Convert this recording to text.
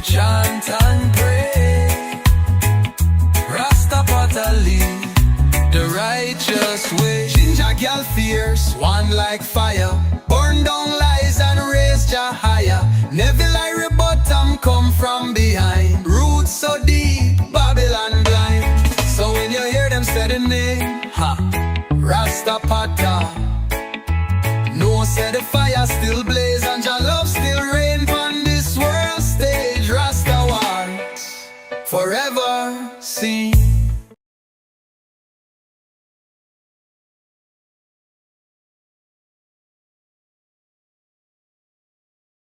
we chant and pray. Rastafari lead the righteous way. Ginger girl fierce, one like fire, burn down lies and raise Jah higher. Never lie rebuttal come from behind. Roots so deep, Babylon blind. So when you hear them say the name, ha, Rastafari,